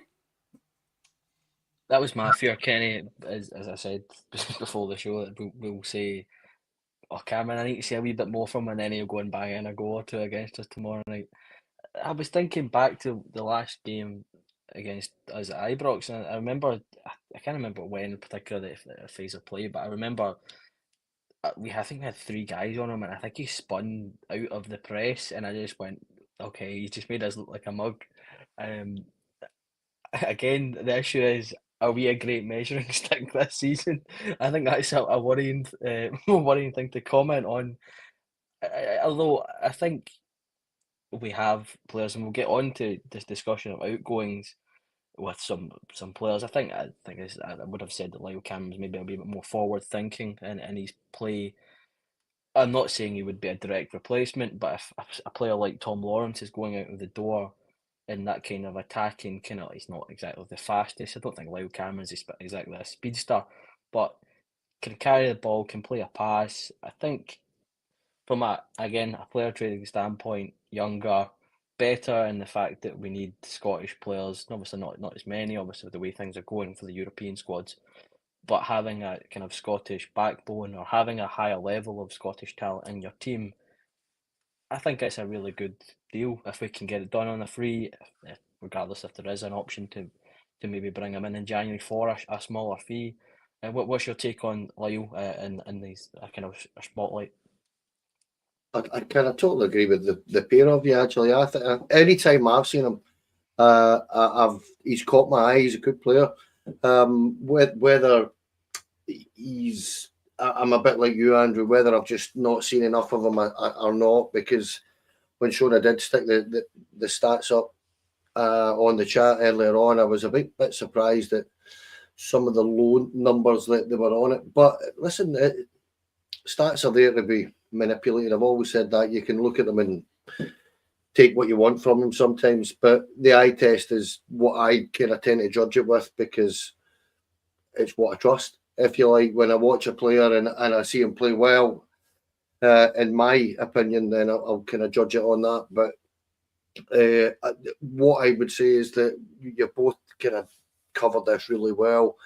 That was my fear, Kenny. As I said before the show, that we'll say, "Oh, Cameron, I need to see a wee bit more from him," and then he'll go and bang in a goal or two against us tomorrow night. I was thinking back to the last game against us at Ibrox, and I remember, I can't remember when particularly the phase of play, but I remember I think we had 3 guys on him, and I think he spun out of the press, and I just went, okay, he just made us look like a mug. Again, the issue is, are we a great measuring stick this season? I think that's a worrying thing to comment on. Although I think we have players, and we'll get on to this discussion of outgoings with some players. I think I would have said that Lyle Cameron's maybe a wee bit more forward thinking in his play. I'm not saying he would be a direct replacement, but if a player like Tom Lawrence is going out of the door in that kind of attacking, he's not exactly the fastest. I don't think Lyle Cameron's exactly a speedster, but can carry the ball, can play a pass. I think from a player trading standpoint, younger, better in the fact that we need Scottish players. Obviously not as many, obviously with the way things are going for the European squads, but having a kind of Scottish backbone or having a higher level of Scottish talent in your team, I think it's a really good deal if we can get it done on a free, regardless if there is an option to maybe bring him in January for a smaller fee. What's your take on Lyle in these kind of spotlight?
I kind of totally agree with the pair of you, actually. I think any time I've seen him, he's caught my eye. He's a good player. Whether he's, I'm a bit like you, Andrew, whether I've just not seen enough of him or not, because when Shona did stick the stats up on the chat earlier on, I was a bit surprised at some of the low numbers that they were on it. But listen, stats are there to be manipulated. I've always said that. You can look at them and take what you want from them sometimes, but the eye test is what I kind of tend to judge it with, because it's what I trust. If you like, when I watch a player and I see him play well, in my opinion, then I'll kind of judge it on that. But what I would say is that you both kind of covered this really well.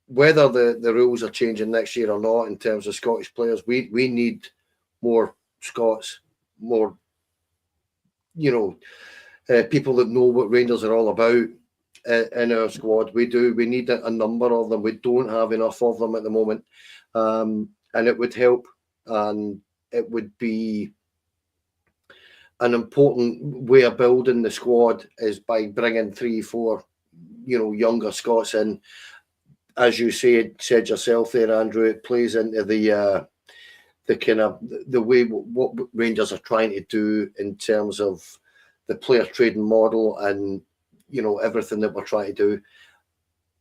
Whether the rules are changing next year or not in terms of Scottish players, we need more Scots, more people that know what Rangers are all about in our squad. We need a number of them. We don't have enough of them at the moment, and it would help, and it would be an important way of building the squad is by bringing 3-4 younger Scots in. As you said yourself there, Andrew, it plays into the kind of the way what Rangers are trying to do in terms of the player trading model and everything that we're trying to do.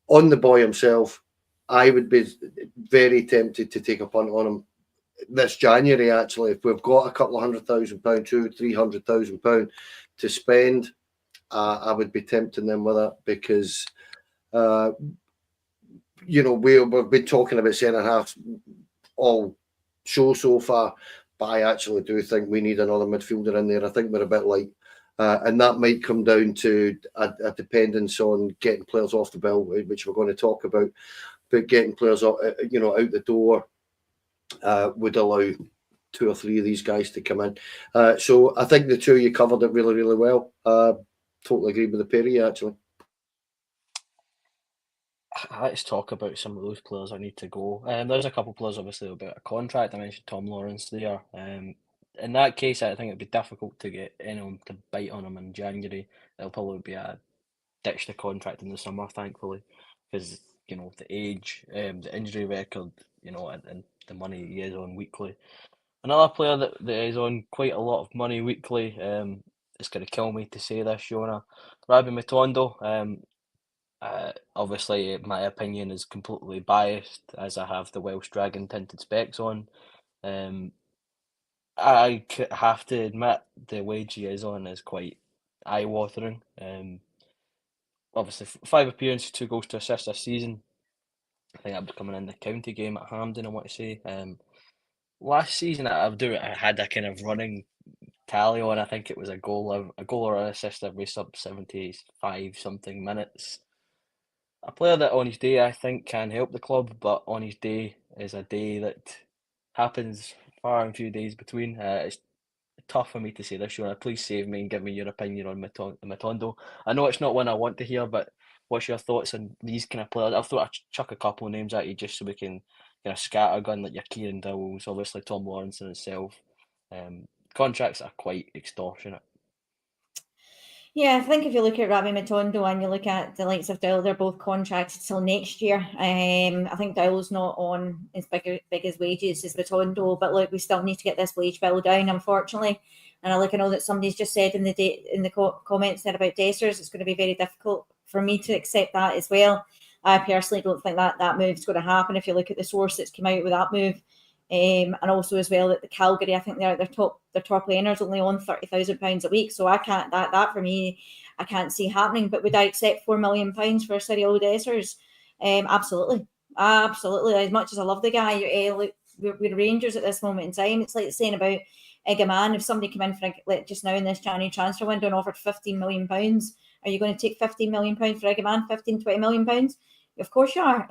On the boy himself, I would be very tempted to take a punt on him this January. Actually, if we've got a couple of £100,000, £200,000-300,000 to spend, I would be tempting them with it, because we've been talking about centre halves all show so far, but I actually do think we need another midfielder in there. I think we're a bit light, and that might come down to a dependence on getting players off the bill, which we're going to talk about. But getting players out the door would allow 2 or 3 of these guys to come in. So I think the two of you covered it really, really well. Totally agree with the pair of you, actually.
Let's talk about some of those players I need to go. There's a couple of players obviously about a contract. I mentioned Tom Lawrence there. In that case, I think it'd be difficult to get anyone to bite on him in January. It'll probably be a ditch the contract in the summer, thankfully, because the age, the injury record, and the money he is on weekly. Another player that is on quite a lot of money weekly. It's going to kill me to say this, Shona. Rabbi Matondo. Obviously, my opinion is completely biased as I have the Welsh Dragon tinted specs on. I have to admit the wage he is on is quite eye-watering. Obviously, 5 appearances, 2 goals to assist this season. I think that was coming in the county game at Hampden, I want to say. Last season, I had a kind of running tally on. I think it was a goal or an assist every 75 something minutes. A player that on his day I think can help the club, but on his day is a day that happens far and few days between. It's tough for me to say this, Shona. Please save me and give me your opinion on Matondo. I know it's not one I want to hear, but what's your thoughts on these kind of players? I'll chuck a couple of names at you just so we can kind of scattergun, like your Kieran Dowells, obviously Tom Lawrence and himself. Contracts are quite extortionate.
Yeah, I think if you look at Rabbi Matondo and you look at the likes of Dowell, they're both contracted till next year. I think Dowell's not on as big as wages as Matondo, but look, we still need to get this wage bill down, unfortunately. And I know that somebody's just said in the comments there about Dessers, it's going to be very difficult for me to accept that as well. I personally don't think that move's going to happen. If you look at the source that's come out with that move. And also as well that the Calgary, I think their top earners only on £30,000 a week, so I can't that for me I can't see happening. But would I accept £4 million for Cyril Dessers? Absolutely. As much as I love the guy, we're Rangers at this moment in time. It's like saying about Egaman. If somebody came in for just now in this January transfer window and offered £15 million, are you going to take £15 million for Egaman? £20 million? Of course you are,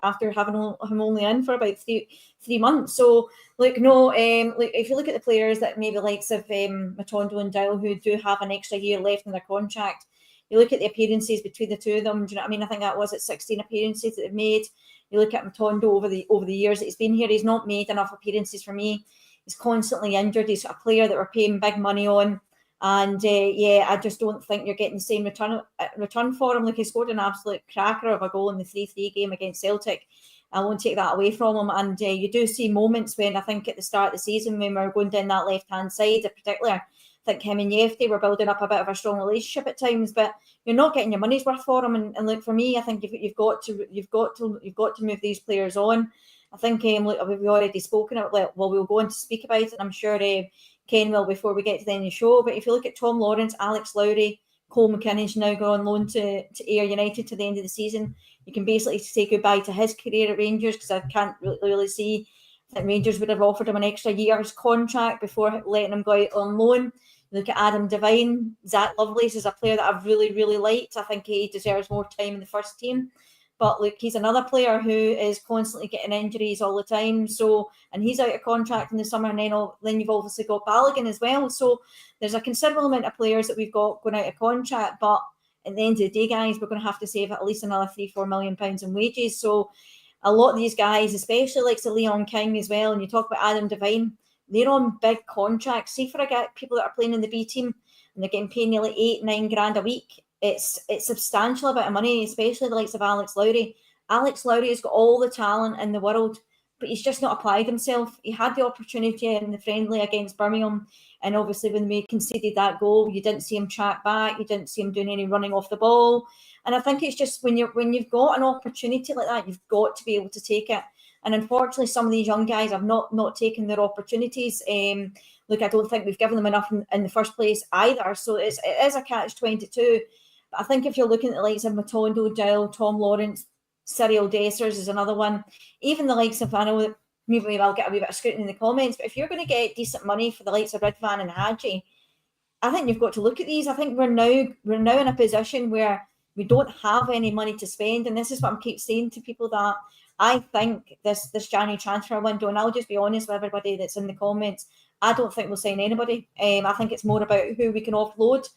after having him only in for about three months. So, if you look at the players that maybe likes of Matondo and Dowell who do have an extra year left in their contract, you look at the appearances between the two of them. Do you know what I mean? I think that was at 16 appearances that they've made. You look at Matondo over the years that he's been here, he's not made enough appearances for me. He's constantly injured. He's a player that we're paying big money on. And I just don't think you're getting the same return for him. Like, he scored an absolute cracker of a goal in the 3-3 game against Celtic. I won't take that away from him. And you do see moments when I think at the start of the season when we were going down that left-hand side in particular, I think him and Yefty were building up a bit of a strong relationship at times, but you're not getting your money's worth for him. And look, for me, I think you've got to move these players on. I think we've already spoken about. Well, we'll go on to speak about it. And I'm sure Ken will before we get to the end of the show. But if you look at Tom Lawrence, Alex Lowry, Cole McKinnon's now going on loan to Ayr United to the end of the season. You can basically say goodbye to his career at Rangers, because I can't really see that Rangers would have offered him an extra year's contract before letting him go out on loan. You look at Adam Devine. Zach Lovelace is a player that I've really, really liked. I think he deserves more time in the first team. But look, he's another player who is constantly getting injuries all the time. So, and he's out of contract in the summer. And then you've obviously got Balogun as well. So there's a considerable amount of players that we've got going out of contract. But at the end of the day, guys, we're going to have to save at least another £3-4 million in wages. So a lot of these guys, especially like Leon King as well, and you talk about Adam Devine, they're on big contracts. See, for people that are playing in the B team and they're getting paid nearly $8-9 grand a week. It's substantial amount of money, especially the likes of Alex Lowry. Alex Lowry has got all the talent in the world, but he's just not applied himself. He had the opportunity in the friendly against Birmingham, and obviously when we conceded that goal, you didn't see him track back, you didn't see him doing any running off the ball. And I think it's just when you've got an opportunity like that, you've got to be able to take it. And unfortunately, some of these young guys have not taken their opportunities. Look, I don't think we've given them enough in the first place either. So it is a catch-22. But I think if you're looking at the likes of Matondo, Dowell, Tom Lawrence, Cyril Dessers is another one. Even the likes of, I know that maybe I'll get a wee bit of scrutiny in the comments, but if you're going to get decent money for the likes of Ridvan and Hadji, I think you've got to look at these. I think we're now in a position where we don't have any money to spend, and this is what I keep saying to people that I think this January transfer window, and I'll just be honest with everybody that's in the comments, I don't think we'll sign anybody. I think it's more about who we can offload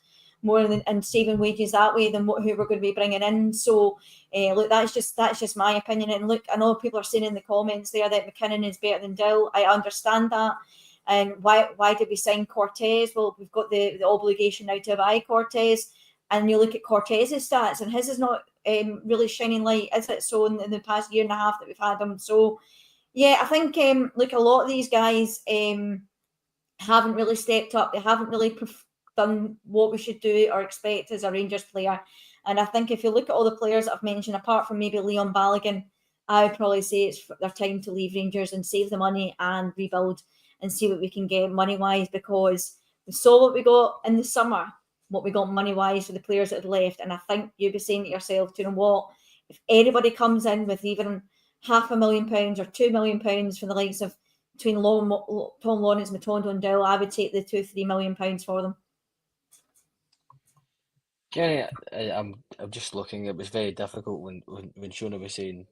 more than and saving wages that way than who we're going to be bringing in. So look, that's just my opinion. And look, I know people are saying in the comments there that McKinnon is better than Dill. I understand that. And why did we sign Cortez? Well, we've got the obligation now to buy Cortez. And you look at Cortez's stats, and his is not really shining light, is it? So in the past year and a half that we've had him. So yeah, I think look, a lot of these guys haven't really stepped up. They haven't really done what we should do or expect as a Rangers player. And I think if you look at all the players that I've mentioned, apart from maybe Leon Balogun, I would probably say it's their time to leave Rangers and save the money and rebuild and see what we can get money-wise, because we saw what we got in the summer, what we got money-wise for the players that had left. And I think you'd be saying to yourself, do you know what? If anybody comes in with even £500,000 or £2 million from the likes of between Tom Lawrence, Matondo and Dill, I would take the £2-3 million for them.
Kenny, I'm just looking. It was very difficult when Shona was saying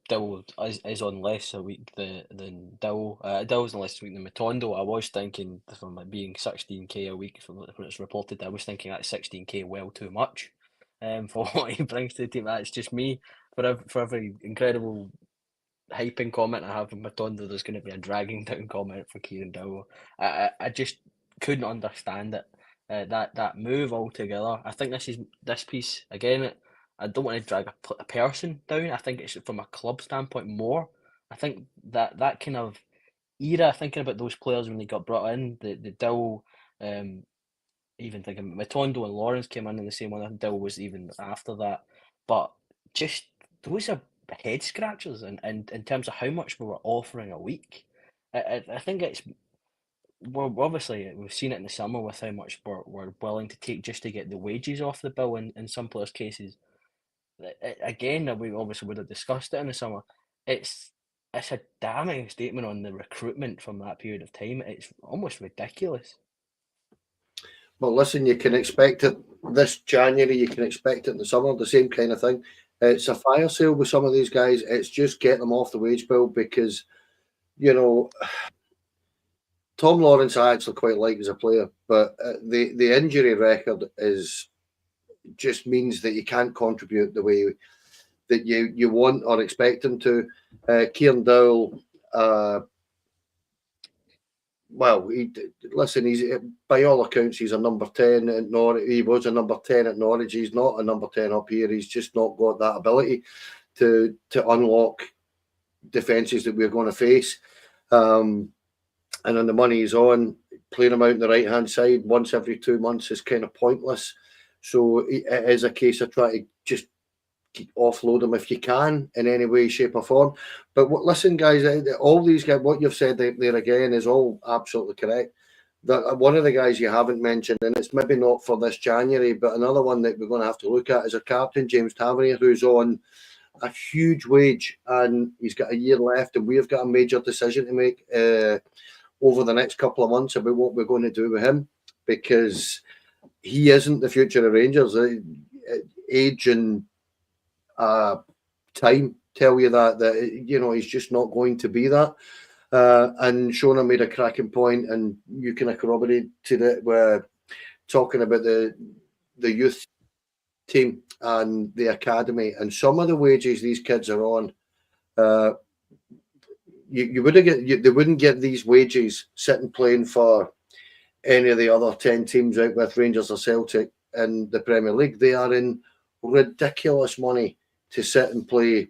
Dill is on less a week than Dill. Dill's on less a week than Matondo. I was thinking from it being 16k a week from when it's reported, I was thinking that's 16k well too much for what he brings to the team. That's just me. For every incredible hyping comment I have with Matondo, there's going to be a dragging down comment for Kieran Dill. I just couldn't understand it. That move altogether. I think this piece again. I don't want to drag a person down. I think it's from a club standpoint more. I think that kind of era, thinking about those players when they got brought in, the Dill, even thinking Matondo and Lawrence came in the same one. I think Dill was even after that, but just those are head scratchers, and in terms of how much we were offering a week. I think it's. Well, obviously, we've seen it in the summer with how much we're willing to take just to get the wages off the bill in some players' cases. Again, we obviously would have discussed it in the summer. It's a damning statement on the recruitment from that period of time. It's almost ridiculous.
Well, listen, you can expect it this January, you can expect it in the summer, the same kind of thing. It's a fire sale with some of these guys. It's just get them off the wage bill because, you know, Tom Lawrence I actually quite like as a player, but the injury record just means that you can't contribute the way that you want or expect him to. Kieran Dowell, well, he's by all accounts he's a number 10 at Norwich. He was a number 10 at Norwich. He's not a number 10 up here. He's just not got that ability to unlock defences that we're going to face. And on the money he's on, playing him out on the right-hand side once every 2 months is kind of pointless. So it is a case of trying to just offload him if you can in any way, shape or form. But listen, guys, all these guys, what you've said there again is all absolutely correct. One of the guys you haven't mentioned, and it's maybe not for this January, but another one that we're going to have to look at is our captain, James Tavernier, who's on a huge wage and he's got a year left, and we've got a major decision to make over the next couple of months about what we're going to do with him, because he isn't the future of Rangers. Age and time tell you that you know he's just not going to be that. And Shona made a cracking point, and you can corroborate to that. We're talking about the youth team and the academy, and some of the wages these kids are on. They wouldn't get these wages sitting playing for any of the other 10 teams out with Rangers or Celtic in the Premier League. They are in ridiculous money to sit and play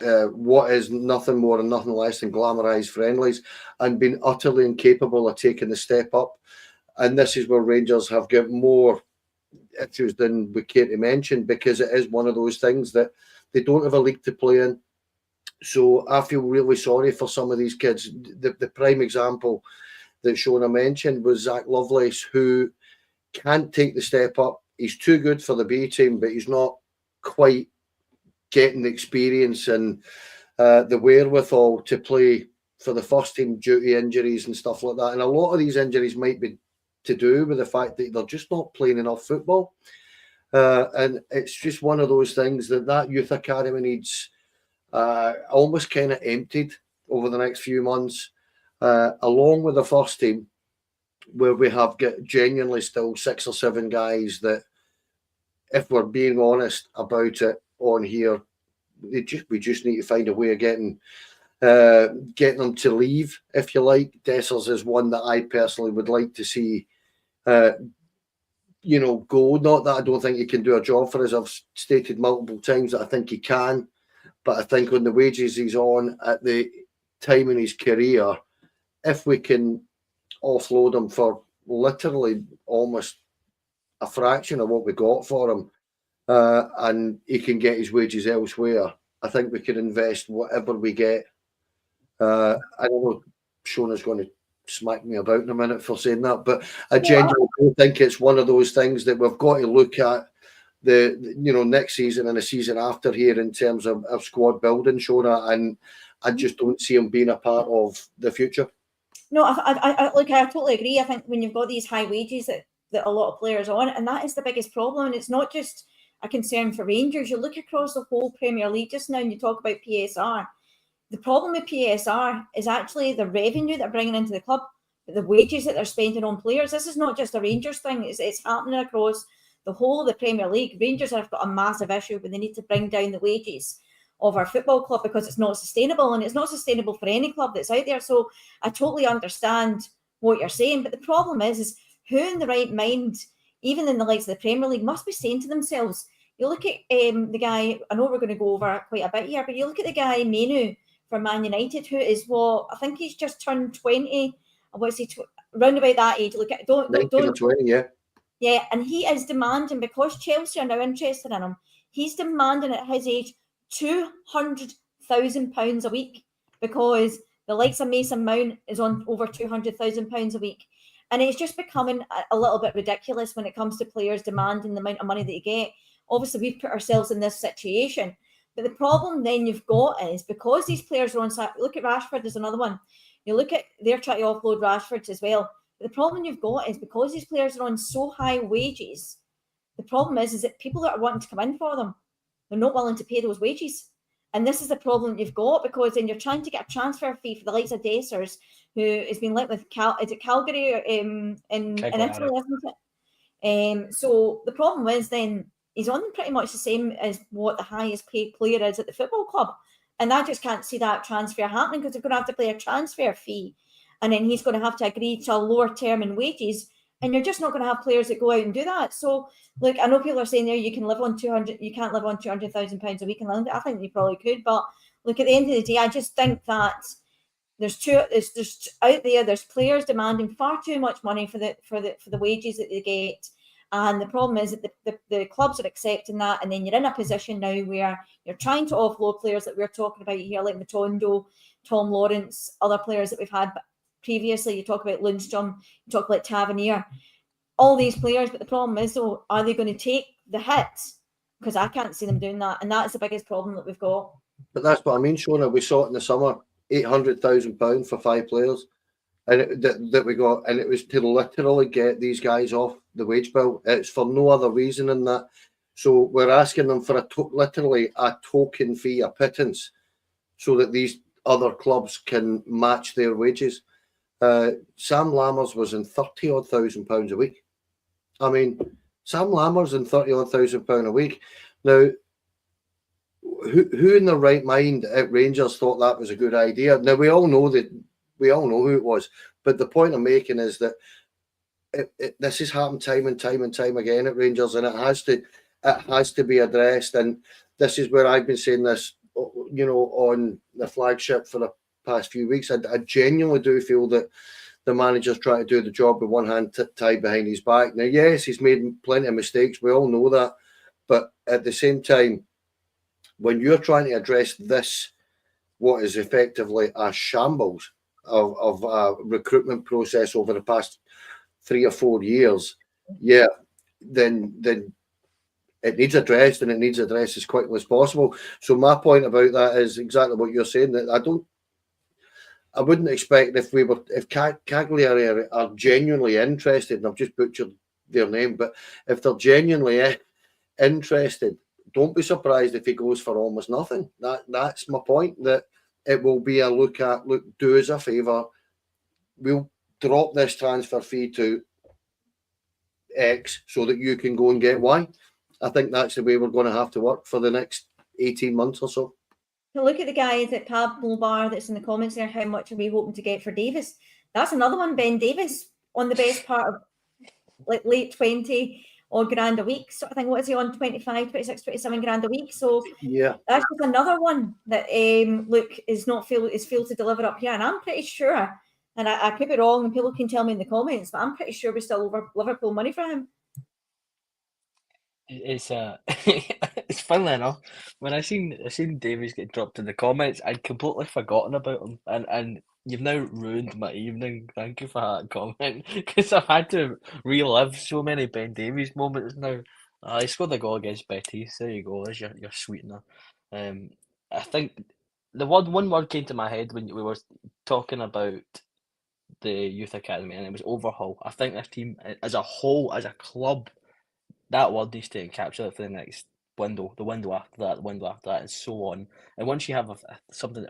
what is nothing more and nothing less than glamorised friendlies, and been utterly incapable of taking the step up. And this is where Rangers have got more issues than we care to mention, because it is one of those things that they don't have a league to play in. So I feel really sorry for some of these kids. The prime example that Shona mentioned was Zach Lovelace, who can't take the step up. He's too good for the B team, but he's not quite getting the experience and the wherewithal to play for the first team due to injuries and stuff like that. And a lot of these injuries might be to do with the fact that they're just not playing enough football. And it's just one of those things that youth academy needs almost kind of emptied over the next few months, along with the first team, where we have got genuinely still 6 or 7 guys that, if we're being honest about it on here, we just need to find a way of getting them to leave, if you like. Dessers is one that I personally would like to see go. Not that I don't think he can do a job for us. I've stated multiple times that I think he can, but I think on the wages he's on at the time in his career, if we can offload him for literally almost a fraction of what we got for him, and he can get his wages elsewhere, I think we could invest whatever we get. I don't know, Shona's going to smack me about in a minute for saying that, but I genuinely think it's one of those things that we've got to look at the next season and the season after here in terms of squad building, Shona, and I just don't see him being a part of the future.
No, I totally agree. I think when you've got these high wages that a lot of players are on, and that is the biggest problem, and it's not just a concern for Rangers. You look across the whole Premier League just now and you talk about PSR. The problem with PSR is actually the revenue they're bringing into the club, but the wages that they're spending on players. This is not just a Rangers thing. It's happening across the whole of the Premier League. Rangers have got a massive issue when they need to bring down the wages of our football club because it's not sustainable, and it's not sustainable for any club that's out there. So I totally understand what you're saying, but the problem is who in the right mind, even in the likes of the Premier League, must be saying to themselves, you look at the guy, I know we're going to go over quite a bit here, but you look at the guy, Menu, for Man United, who is I think he's just turned 20, I want to say round about that age. Look at, don't
20, yeah.
Yeah, and he is demanding, because Chelsea are now interested in him, he's demanding at his age £200,000 a week, because the likes of Mason Mount is on over £200,000 a week. And it's just becoming a little bit ridiculous when it comes to players demanding the amount of money that you get. Obviously, we've put ourselves in this situation. But the problem then you've got is, because these players are on, look at Rashford as another one. You look at, they're trying to offload Rashford as well. But the problem you've got is, because these players are on so high wages, the problem is that people that are wanting to come in for them, they're not willing to pay those wages. And this is the problem you've got, because then you're trying to get a transfer fee for the likes of Dessers, who has been linked with Calgary in Italy, isn't it? So the problem is then he's on pretty much the same as what the highest paid player is at the football club. And I just can't see that transfer happening, because they're going to have to pay a transfer fee. And then he's going to have to agree to a lower term in wages. And you're just not going to have players that go out and do that. So, look, I know people are saying there you can't live on £200,000 a week in London. I think you probably could, but look, at the end of the day, I just think that there's out there. There's players demanding far too much money for the wages that they get, and the problem is that the clubs are accepting that, and then you're in a position now where you're trying to offload players that we're talking about here, like Matondo, Tom Lawrence, other players that we've had previously. You talk about Lundstrom, you talk about Tavernier, all these players, but the problem is, though, are they going to take the hits? Because I can't see them doing that, and that's the biggest problem that we've got.
But that's what I mean, Shona. We saw it in the summer, £800,000 for 5 players, and that we got, and it was to literally get these guys off the wage bill. It's for no other reason than that. So we're asking them for literally a token fee, a pittance, so that these other clubs can match their wages. Sam Lammers was in £30,000 a week. I mean, Sam Lammers in £30,000 a week. Now, who in their right mind at Rangers thought that was a good idea? Now, we all know who it was, but the point I'm making is that this has happened time and time again at Rangers, and it has to be addressed. And this is where I've been saying this, on the flagship for the past few weeks. I genuinely do feel that the manager's trying to do the job with one hand tied behind his back. Now, yes, he's made plenty of mistakes. We all know that. But at the same time, when you're trying to address this, what is effectively a shambles of a recruitment process over the past 3 or 4 years, then it needs addressed, and it needs addressed as quickly as possible. So my point about that is exactly what you're saying, that I wouldn't expect if Cagliari are genuinely interested, and I've just butchered their name, but if they're genuinely interested don't be surprised if he goes for almost nothing. That's my point, that it will be a look, do us a favour. We'll drop this transfer fee to X so that you can go and get Y. I think that's the way we're going to have to work for the next 18 months or so.
Look at the guys at Pablo Bar that's in the comments there. How much are we hoping to get for Davis? That's another one. Ben Davis on the best part of like late 20 or grand a week sort of thing. What is he on? 25, 26, 27 grand a week. So
yeah,
that's just another one that is failed to deliver up here. And I'm pretty sure, and I could be wrong, and people can tell me in the comments, but I'm pretty sure we still over Liverpool money for him.
It's it's funnily enough, when I seen Davies get dropped in the comments, I'd completely forgotten about him, and you've now ruined my evening. Thank you for that comment, because I've had to relive so many Ben Davies moments now. He scored a goal against Betis. There you go. There's your sweetener. I think the one word came to my head when we were talking about the youth academy, and it was overhaul. I think this team as a whole, as a club, that word needs to encapsulate for the next window, the window after that, the window after that, and so on. And once you have something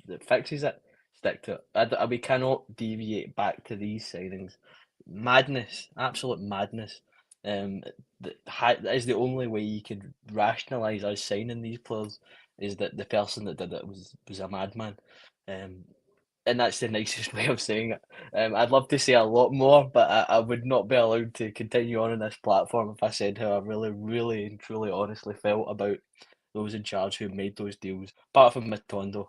that fixes it, stick to it. We cannot deviate back to these signings. Madness, absolute madness. That is the only way you could rationalise us signing these players, is that the person that did it was a madman. And that's the nicest way of saying it. I'd love to say a lot more, but I would not be allowed to continue on this platform if I said how I really, really and truly honestly felt about those in charge who made those deals, apart from Matondo.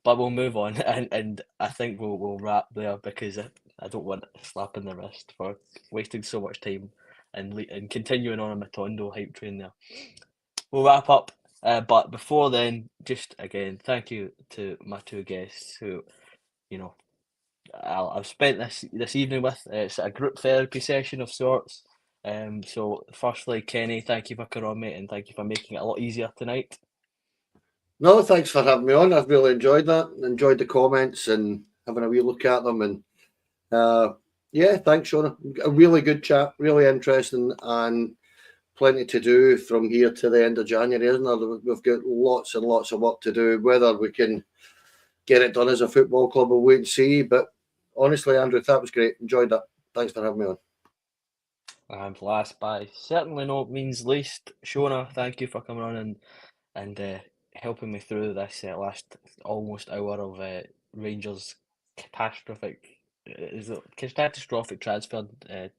But we'll move on, and I think we'll wrap there, because I don't want a slap in the wrist for wasting so much time and continuing on a Matondo hype train there. We'll wrap up, but before then, just again, thank you to my two guests who, you know, I've spent this evening with. It's a group therapy session of sorts. So firstly, Kenny, thank you for coming on, mate, and thank you for making it a lot easier tonight.
No, thanks for having me on. I've really enjoyed that. Enjoyed the comments and having a wee look at them. And yeah, thanks, Shona. A really good chat, really interesting, and plenty to do from here to the end of January, isn't there? We've got lots and lots of work to do. Whether we can get it done as a football club, we'll wait and see. But honestly, Andrew, that was great. Enjoyed that. Thanks for having me on.
And last by certainly no means least, Shona, thank you for coming on and helping me through this last almost hour of Rangers catastrophic transfer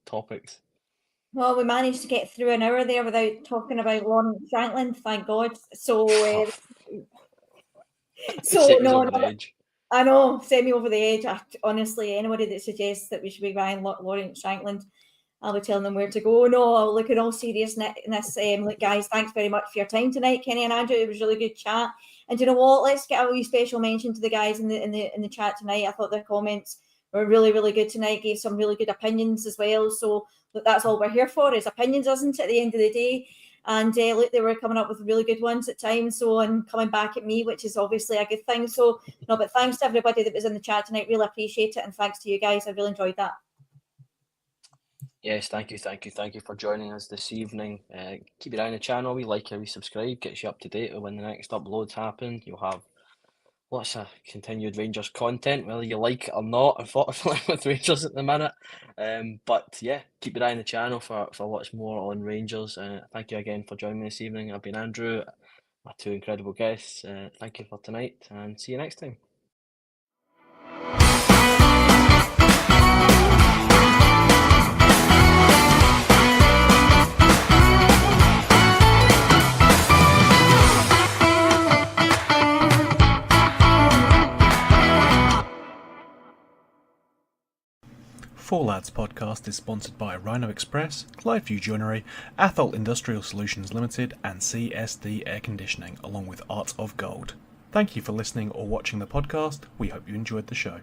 topics.
Well, we managed to get through an hour there without talking about Lawrence Shankland, thank God. So no, I know, send me over the edge. Honestly, anybody that suggests that we should be buying Lawrence Shankland, I'll be telling them where to go. No, look, in all seriousness, look, guys, thanks very much for your time tonight, Kenny and Andrew. It was really good chat. And you know what? Let's get a wee special mention to the guys in the chat tonight. I thought their comments were really, really good tonight. Gave some really good opinions as well. So look, that's all we're here for, is opinions, isn't it, at the end of the day? And look, they were coming up with really good ones at times, so, and coming back at me, which is obviously a good thing. So, no, but thanks to everybody that was in the chat tonight. Really appreciate it, and thanks to you guys. I really enjoyed that.
Yes, thank you for joining us this evening. Keep your eye on the channel. We like we subscribe, gets you up to date when the next uploads happen. You'll have lots of continued Rangers content, whether you like it or not, unfortunately, with Rangers at the minute. But yeah, keep your eye on the channel for lots more on Rangers. Thank you again for joining me this evening. I've been Andrew, my two incredible guests. Thank you for tonight, and see you next time.
Four Lads podcast is sponsored by Rhino Express, Clyde Joinery, Athol Industrial Solutions Limited, and CSD Air Conditioning, along with Art of Gold. Thank you for listening or watching the podcast. We hope you enjoyed the show.